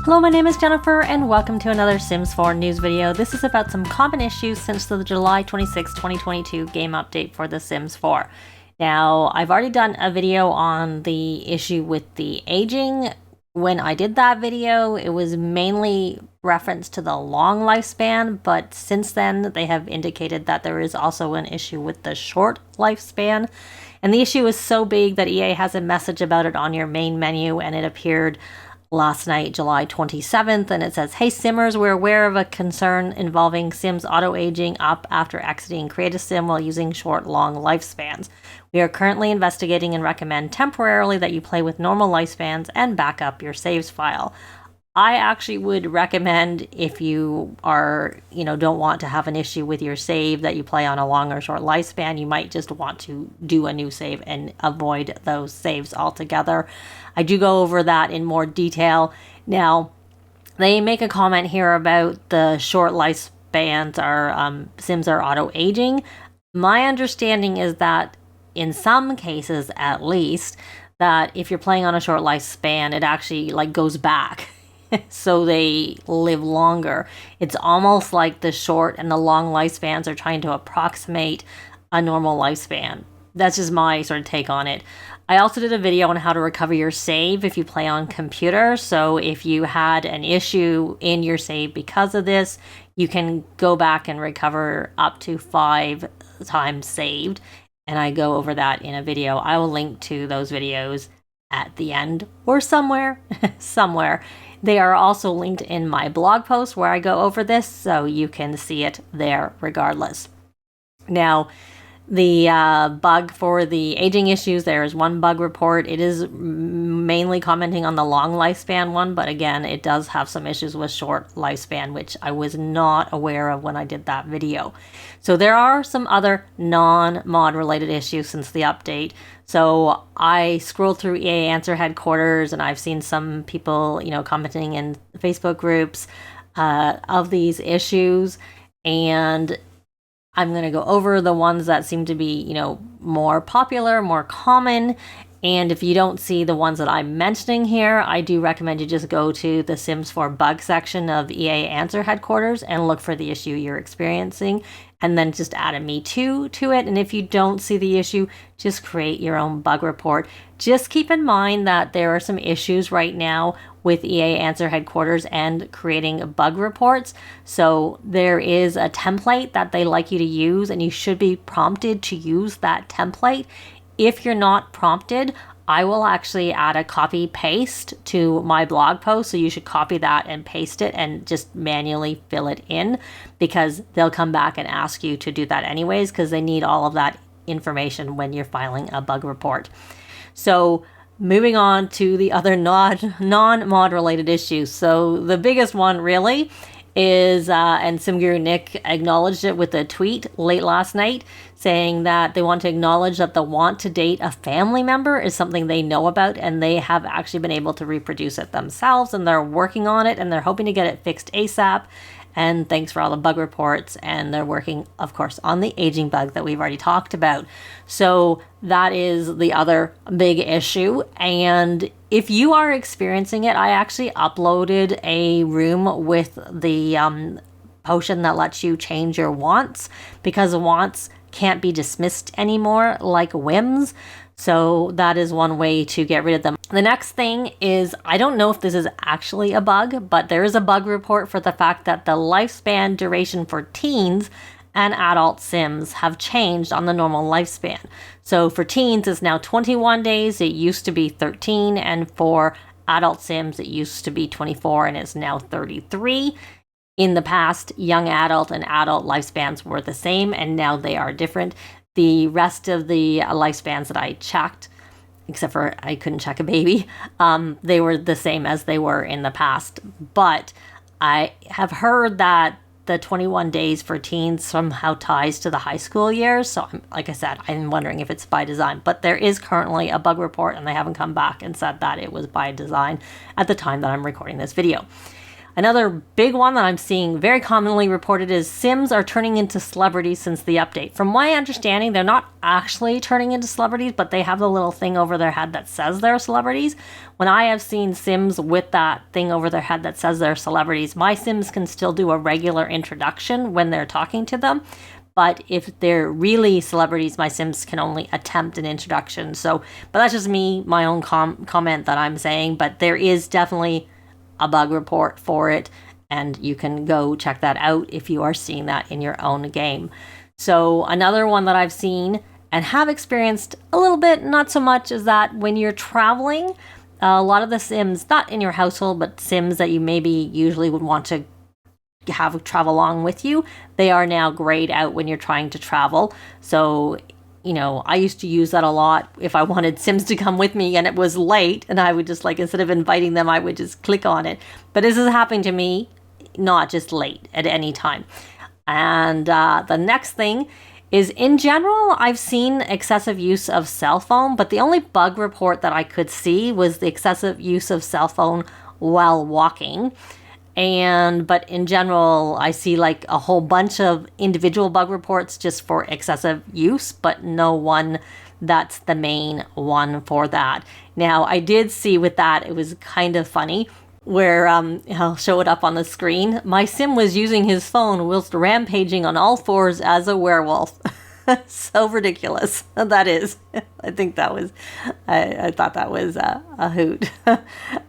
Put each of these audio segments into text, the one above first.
Hello, my name is Jennifer and welcome to another Sims 4 news video. This is about some common issues since the July 26, 2022 game update for The Sims 4. Now, I've already done a video on the issue with the aging. When I did that video, it was mainly reference to the long lifespan, but since then they have indicated that there is also an issue with the short lifespan. And the issue is so big that EA has a message about it on your main menu, and it appeared last night, July 27th, and it says, "Hey Simmers, we're aware of a concern involving Sims auto-aging up after exiting Create Sim while using short, long lifespans. We are currently investigating and recommend temporarily that you play with normal lifespans and back up your saves file." I actually would recommend, if you are, don't want to have an issue with your save that you play on a long or short lifespan, you might just want to do a new save and avoid those saves altogether. I do go over that in more detail. Now, they make a comment here about the short lifespans Sims are auto-aging. My understanding is that in some cases, at least, that if you're playing on a short lifespan, it actually goes back. So they live longer. It's almost like the short and the long lifespans are trying to approximate a normal lifespan. That's just my sort of take on it. I also did a video on how to recover your save if you play on computer. So if you had an issue in your save because of this, you can go back and recover up to 5 times saved. And I go over that in a video. I will link to those videos at the end or somewhere. They are also linked in my blog post where I go over this, so you can see it there regardless. Now, the bug for the aging issues, there is one bug report. It is mainly commenting on the long lifespan one, but again, it does have some issues with short lifespan, which I was not aware of when I did that video. So there are some other non-mod related issues since the update. So I scrolled through EA Answer headquarters, and I've seen some people, commenting in Facebook groups of these issues, and I'm going to go over the ones that seem to be, more popular, more common. And if you don't see the ones that I'm mentioning here, I do recommend you just go to the Sims 4 bug section of EA Answer headquarters and look for the issue you're experiencing, and then just add a me too to it. And if you don't see the issue, just create your own bug report. Just keep in mind that there are some issues right now with EA Answer headquarters and creating bug reports. So there is a template that they like you to use, and you should be prompted to use that template. If you're not prompted, I will actually add a copy paste to my blog post. So you should copy that and paste it and just manually fill it in, because they'll come back and ask you to do that anyways, because they need all of that information when you're filing a bug report. So moving on to the other non-mod related issues. So the biggest one really is, and SimGuru Nick acknowledged it with a tweet late last night, saying that they want to acknowledge that the want to date a family member is something they know about, and they have actually been able to reproduce it themselves, and they're working on it, and they're hoping to get it fixed ASAP. And thanks for all the bug reports, and they're working, of course, on the aging bug that we've already talked about. So that is the other big issue. And if you are experiencing it, I actually uploaded a room with the potion that lets you change your wants, because wants can't be dismissed anymore like whims. So that is one way to get rid of them. The next thing is, I don't know if this is actually a bug, but there is a bug report for the fact that the lifespan duration for teens and adult Sims have changed on the normal lifespan. So for teens, it's now 21 days. It used to be 13. And for adult Sims, it used to be 24 and it's now 33. In the past, young adult and adult lifespans were the same, and now they are different. The rest of the lifespans that I checked, except for I couldn't check a baby, they were the same as they were in the past. But I have heard that the 21 days for teens somehow ties to the high school years. So like I said, I'm wondering if it's by design. But there is currently a bug report, and they haven't come back and said that it was by design at the time that I'm recording this video. Another big one that I'm seeing very commonly reported is Sims are turning into celebrities since the update. From my understanding, they're not actually turning into celebrities, but they have the little thing over their head that says they're celebrities. When I have seen Sims with that thing over their head that says they're celebrities, my Sims can still do a regular introduction when they're talking to them. But if they're really celebrities, my Sims can only attempt an introduction. But that's just me, my own comment that I'm saying. But there is definitely a bug report for it, and you can go check that out if you are seeing that in your own game. So another one that I've seen and have experienced a little bit, not so much, is that when you're traveling, a lot of the Sims, not in your household, but Sims that you maybe usually would want to have travel along with you, they are now grayed out when you're trying to travel. So I used to use that a lot if I wanted Sims to come with me and it was late, and I would just instead of inviting them, I would just click on it. But this is happening to me, not just late, at any time. And the next thing is, in general, I've seen excessive use of cell phone, but the only bug report that I could see was the excessive use of cell phone while walking. But in general, I see a whole bunch of individual bug reports just for excessive use, but no one that's the main one for that. Now, I did see with that, it was kind of funny, where I'll show it up on the screen. My Sim was using his phone whilst rampaging on all fours as a werewolf. So ridiculous. That is. I think that was, I thought that was a hoot.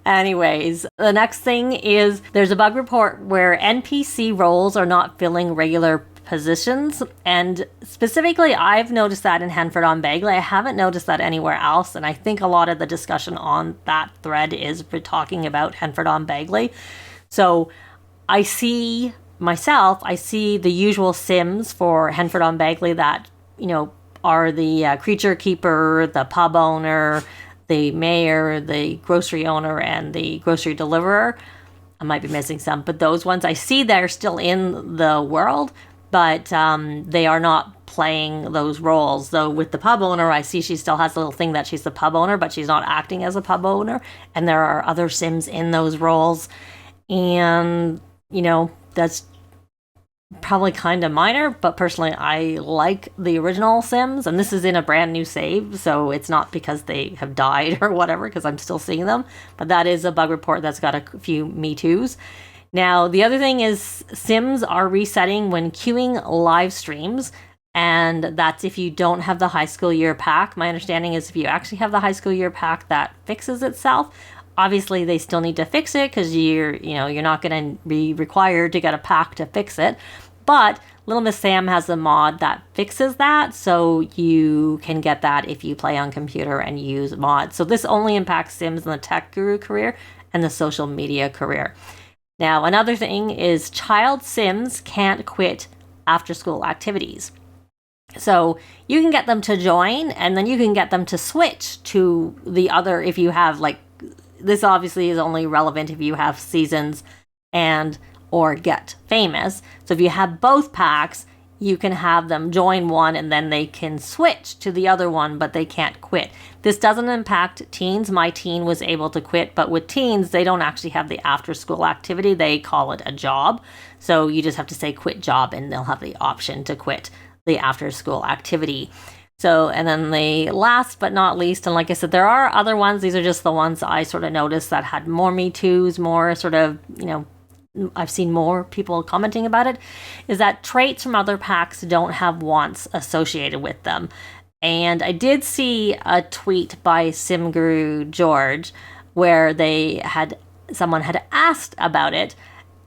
Anyways, the next thing is there's a bug report where NPC roles are not filling regular positions. And specifically, I've noticed that in Henford-on-Bagley. I haven't noticed that anywhere else. And I think a lot of the discussion on that thread is for talking about Henford-on-Bagley. So I see the usual Sims for Henford-on-Bagley that, are the creature keeper, the pub owner, the mayor, the grocery owner, and the grocery deliverer. I might be missing some, but those ones I see they're still in the world, but they are not playing those roles. Though with the pub owner, I see she still has a little thing that she's the pub owner, but she's not acting as a pub owner. And there are other Sims in those roles. And, that's probably kind of minor, but personally I like the original Sims, and this is in a brand new save, so it's not because they have died or whatever, because I'm still seeing them. But that is a bug report that's got a few Me Too's. Now, the other thing is Sims are resetting when queuing live streams, and that's if you don't have the high school year pack. My understanding is if you actually have the high school year pack, that fixes itself. Obviously, they still need to fix it because you're not going to be required to get a pack to fix it. But Little Miss Sam has a mod that fixes that, so you can get that if you play on computer and use mods. So this only impacts Sims in the tech guru career and the social media career. Now, another thing is child Sims can't quit after school activities. So you can get them to join, and then you can get them to switch to the other if you have this obviously is only relevant if you have seasons and or get famous. So if you have both packs, you can have them join one and then they can switch to the other one, but they can't quit. This doesn't impact teens. My teen was able to quit, but with teens, they don't actually have the after school activity. They call it a job. So you just have to say quit job and they'll have the option to quit the after school activity. So, and then the last but not least, and like I said, there are other ones. These are just the ones I sort of noticed that had more Me Too's, more sort of, I've seen more people commenting about it, is that traits from other packs don't have wants associated with them. And I did see a tweet by SimGuru George where someone had asked about it.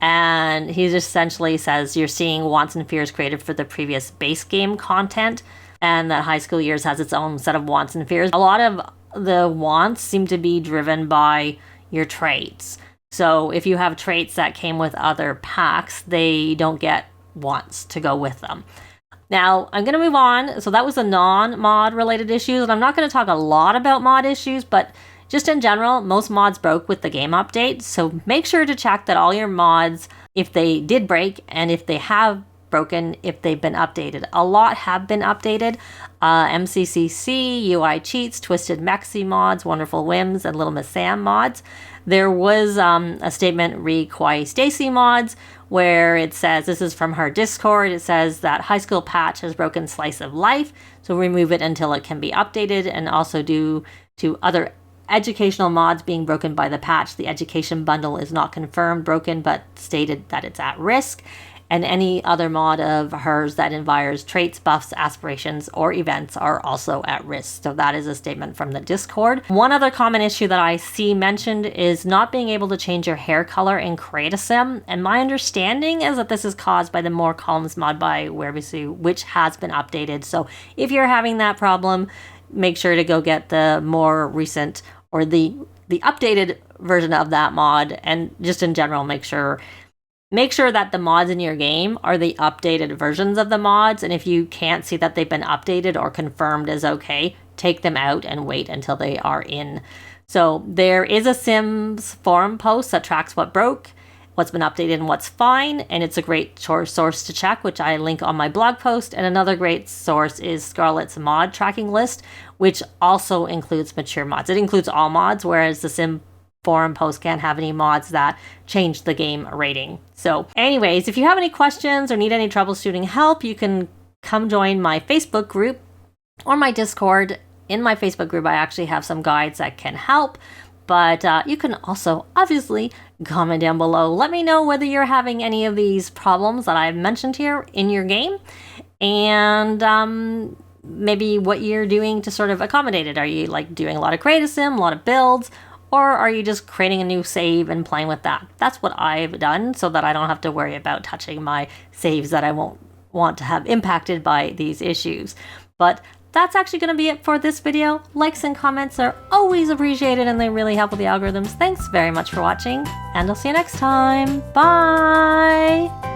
And he just essentially says, you're seeing wants and fears created for the previous base game content, and that high school years has its own set of wants and fears. A lot of the wants seem to be driven by your traits. So if you have traits that came with other packs, they don't get wants to go with them. Now, I'm going to move on. So that was the non-mod related issues, and I'm not going to talk a lot about mod issues, but just in general, most mods broke with the game update. So make sure to check that all your mods, if they did break, and if they have broken, if they've been updated. A lot have been updated. MCCC, UI Cheats, Twisted Mexi mods, Wonderful Whims, and Little Miss Sam mods. There was a statement re Quai Stacy mods where it says, this is from her Discord, it says that high school patch has broken slice of life, so remove it until it can be updated, and also due to other educational mods being broken by the patch, the education bundle is not confirmed broken, but stated that it's at risk. And any other mod of hers that envires traits, buffs, aspirations, or events are also at risk. So that is a statement from the Discord. One other common issue that I see mentioned is not being able to change your hair color in Create a Sim. And my understanding is that this is caused by the More Columns mod by Werebisu, which has been updated. So if you're having that problem, make sure to go get the more recent or the updated version of that mod. And just in general, make sure that the mods in your game are the updated versions of the mods, and if you can't see that they've been updated or confirmed as okay, take them out and wait until they are in. So there is a Sims forum post that tracks what broke, what's been updated, and what's fine, and it's a great source to check, which I link on my blog post. And another great source is Scarlett's mod tracking list, which also includes mature mods. It includes all mods, whereas the Sim forum post can't have any mods that change the game rating. So anyways, if you have any questions or need any troubleshooting help, you can come join my Facebook group or my Discord. In my Facebook group, I actually have some guides that can help, but you can also obviously comment down below. Let me know whether you're having any of these problems that I've mentioned here in your game, and maybe what you're doing to sort of accommodate it. Are you like doing a lot of Create a Sim, a lot of builds, or are you just creating a new save and playing with that? That's what I've done so that I don't have to worry about touching my saves that I won't want to have impacted by these issues. But that's actually going to be it for this video. Likes and comments are always appreciated and they really help with the algorithms. Thanks very much for watching, and I'll see you next time. Bye!